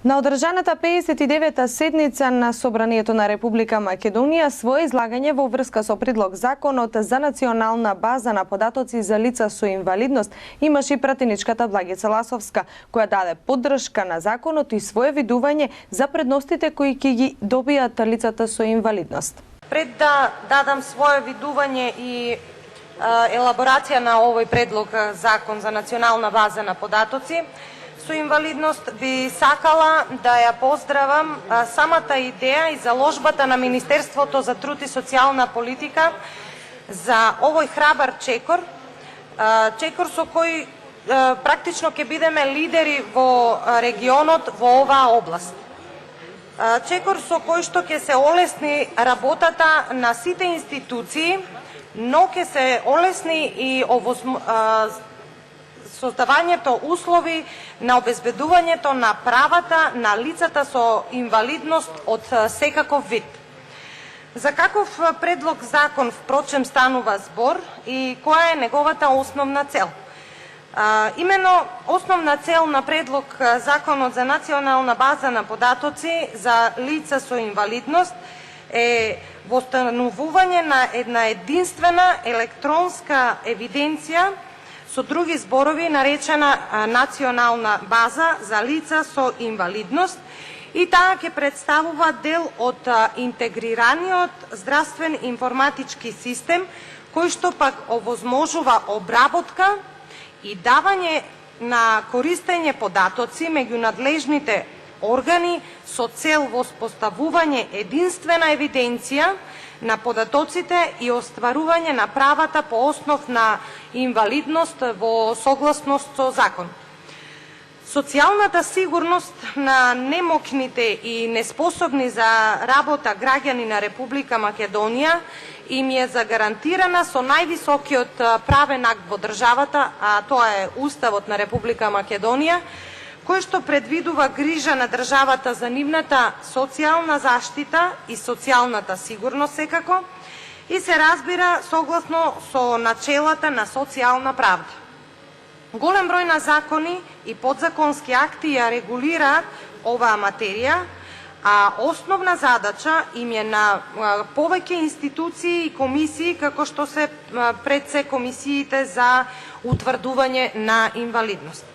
На одржаната 59-та седница на Собранието на Република Македонија свое излагање во врска со предлог законот за национална база на податоци за лица со инвалидност имаше и пратеничката Благица Ласовска, која даде поддршка на законот и свое видување за предностите кои ќе ги добијат лицата со инвалидност. Пред да дадам свое видување и елаборација на овој предлог закон за национална база на податоци со инвалидност, би сакала да ја поздравам самата идеја и заложбата на Министерството за труд и социјална политика за овој храбар чекор, со кој практично ќе бидеме лидери во регионот во оваа област. Чекор со кој што ќе се олесни работата на сите институции, но ќе се олесни и создавањето услови на обезбедувањето на правата на лицата со инвалидност од секаков вид. За каков предлог закон впрочем станува збор и која е неговата основна цел? Имено основна цел на предлог законот за национална база на податоци за лица со инвалидност е востановување на една единствена електронска евиденција, со други зборови наречена национална база за лица со инвалидност, и таа ќе представува дел од интегрираниот здравствен информатички систем, кој што пак овозможува обработка и давање на користење податоци меѓу надлежните органи со цел воспоставување единствена евиденција на податоците и остварување на правата по основ на инвалидност во согласност со закон. Социјалната сигурност на немокните и неспособни за работа граѓани на Република Македонија им е загарантирана со највисокиот правен акт во државата, а тоа е Уставот на Република Македонија, кој што предвидува грижа на државата за нивната социјална заштита и социјалната сигурност секако, и се разбира согласно со начелата на социјална правда. Голем број на закони и подзаконски акти ја регулираат оваа материја, а основна задача им е на повеќе институции и комисии, како што се пред се комисиите за утврдување на инвалидност.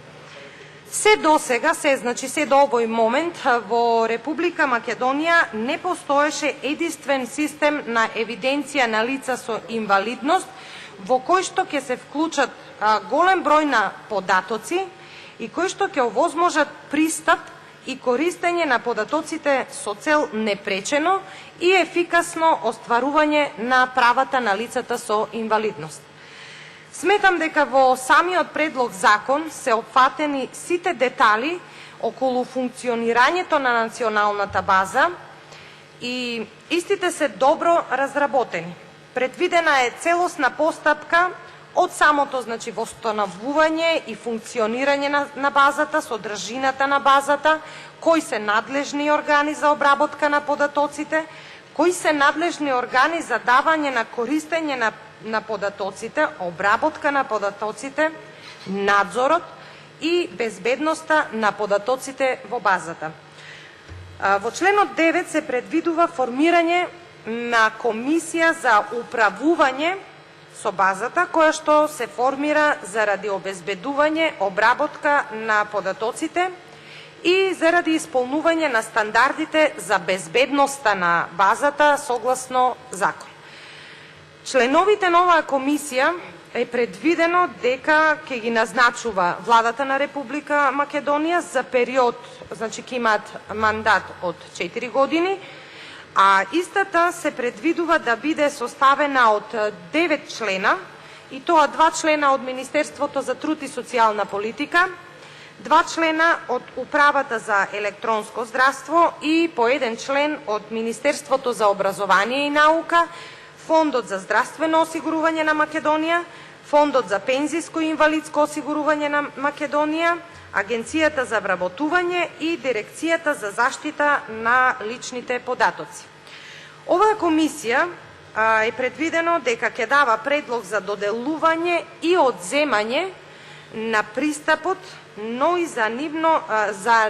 Се до сега, се до овој момент, во Република Македонија не постоеше единствен систем на евиденција на лица со инвалидност, во кој што ќе се вклучат голем број на податоци и кој што ќе овозможат пристап и користење на податоците со цел непречено и ефикасно остварување на правата на лицата со инвалидност. Сметам дека во самиот предлог закон се опфатени сите детали околу функционирањето на националната база и истите се добро разработени. Предвидена е целосна постапка од самото востановување и функционирање на базата, содржината на базата, кои се надлежни органи за обработка на податоците, кои се надлежни органи за давање на користење на податоците, обработка на податоците, надзорот и безбедноста на податоците во базата. Во членот 9 се предвидува формирање на комисија за управување со базата, која што се формира заради обезбедување, обработка на податоците и заради исполнување на стандардите за безбедноста на базата согласно закон. Членовите на оваа комисија е предвидено дека ќе ги назначува Владата на Република Македонија за период, ќе имаат мандат од 4 години, а истата се предвидува да биде составена од 9 члена, и тоа 2 члена од Министерството за труд и социјална политика, 2 члена од Управата за електронско здравство и по 1 член од Министерството за образование и наука, Фондот за здравствено осигурување на Македонија, Фондот за пензиско и инвалидско осигурување на Македонија, Агенцијата за вработување и Дирекцијата за заштита на личните податоци. Оваа комисија е предвидено дека ќе дава предлог за доделување и одземање на пристапот, но и за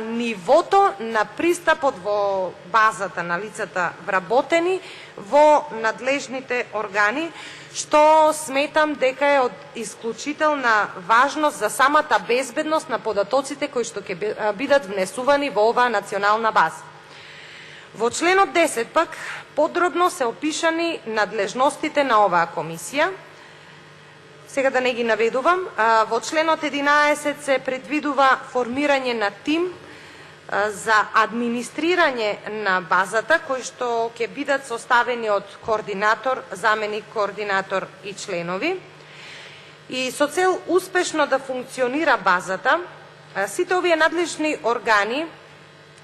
нивото на пристапот во базата на лицата вработени во надлежните органи, што сметам дека е од исклучителна важност за самата безбедност на податоците кои што ќе бидат внесувани во оваа национална база. Во членот 10 пак подробно се опишани надлежностите на оваа комисија. Сега да не ги наведувам, во членот 11 се предвидува формирање на тим за администрирање на базата, кои што ќе бидат составени од координатор, заменик координатор и членови. И со цел успешно да функционира базата, сите овие надлежни органи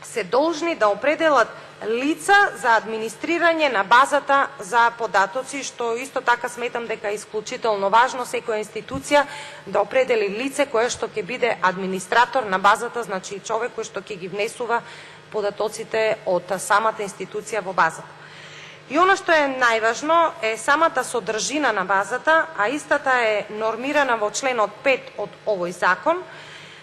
се должни да определат лица за администрирање на базата за податоци, што исто така сметам дека е исклучително важно секоја институција да определи лице кое што ќе биде администратор на базата, значи човек кој што ќе ги внесува податоците од самата институција во базата. И она што е најважно е самата содржина на базата, а истата е нормирана во членот 5 од овој закон.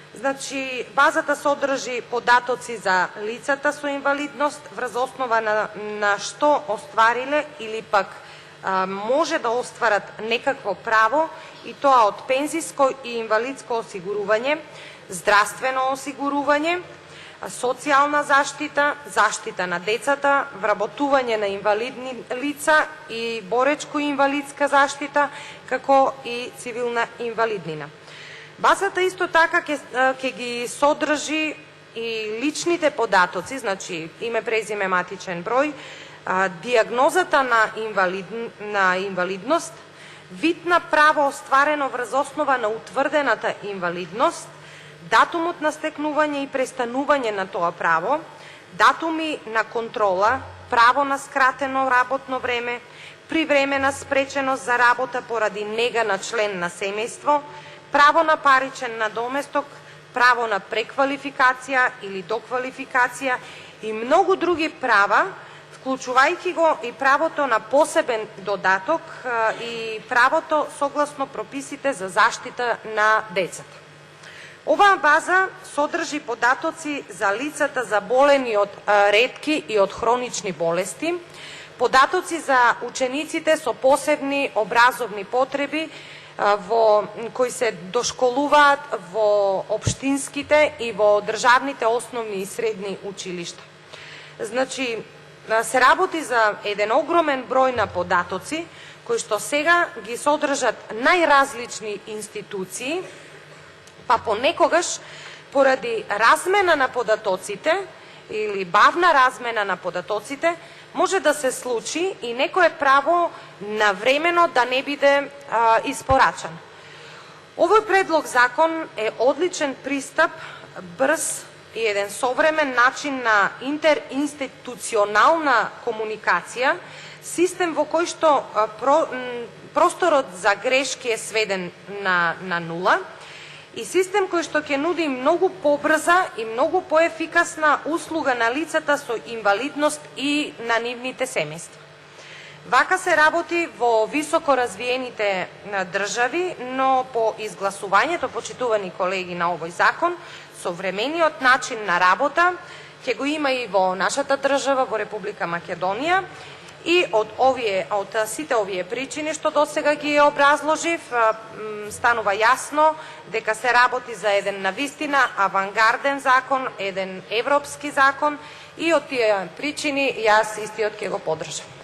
Значи, базата содржи податоци за лицата со инвалидност, врз основа на што оствариле или пак може да остварат некакво право, и тоа од пензиско и инвалидско осигурување, здравствено осигурување, социјална заштита, заштита на децата, вработување на инвалидни лица и боречко-инвалидска заштита, како и цивилна инвалиднина. Базата исто така ќе ги содржи и личните податоци, значи име, презиме, матичен број, дијагнозата на инвалидност, вид на право остварено врз основа на утврдената инвалидност, датумот на стекнување и престанување на тоа право, датуми на контрола, право на скратено работно време, привремена спреченост за работа поради нега на член на семејство, право на паричен надоместок, право на преквалификација или доквалификација и многу други права, вклучувајќи го и правото на посебен додаток и правото согласно прописите за заштита на децата. Оваа база содржи податоци за лицата заболени од ретки и од хронични болести, податоци за учениците со посебни образовни потреби, кои се дошколуваат во општинските и во државните основни и средни училишта. Значи, се работи за еден огромен број на податоци, кои што сега ги содржат најразлични институции, па понекогаш, поради размена на податоците или бавна размена на податоците, може да се случи и некое право навремено да не биде испорачано. Овој предлог закон е одличен пристап, брз и еден современ начин на интеринституционална комуникација, систем во кој што просторот за грешки е сведен на нула, и систем кој што ќе нуди многу побрза и многу поефикасна услуга на лицата со инвалидност и на нивните семејства. Вака се работи во високо развиените држави, но по изгласувањето, почитувани колеги, на овој закон, современиот начин на работа ќе го има и во нашата држава, во Република Македонија. И од сите овие причини што досега ги образложив, станува јасно дека се работи за еден навистина авангарден закон, еден европски закон, и од тие причини јас истиот ќе го поддржам.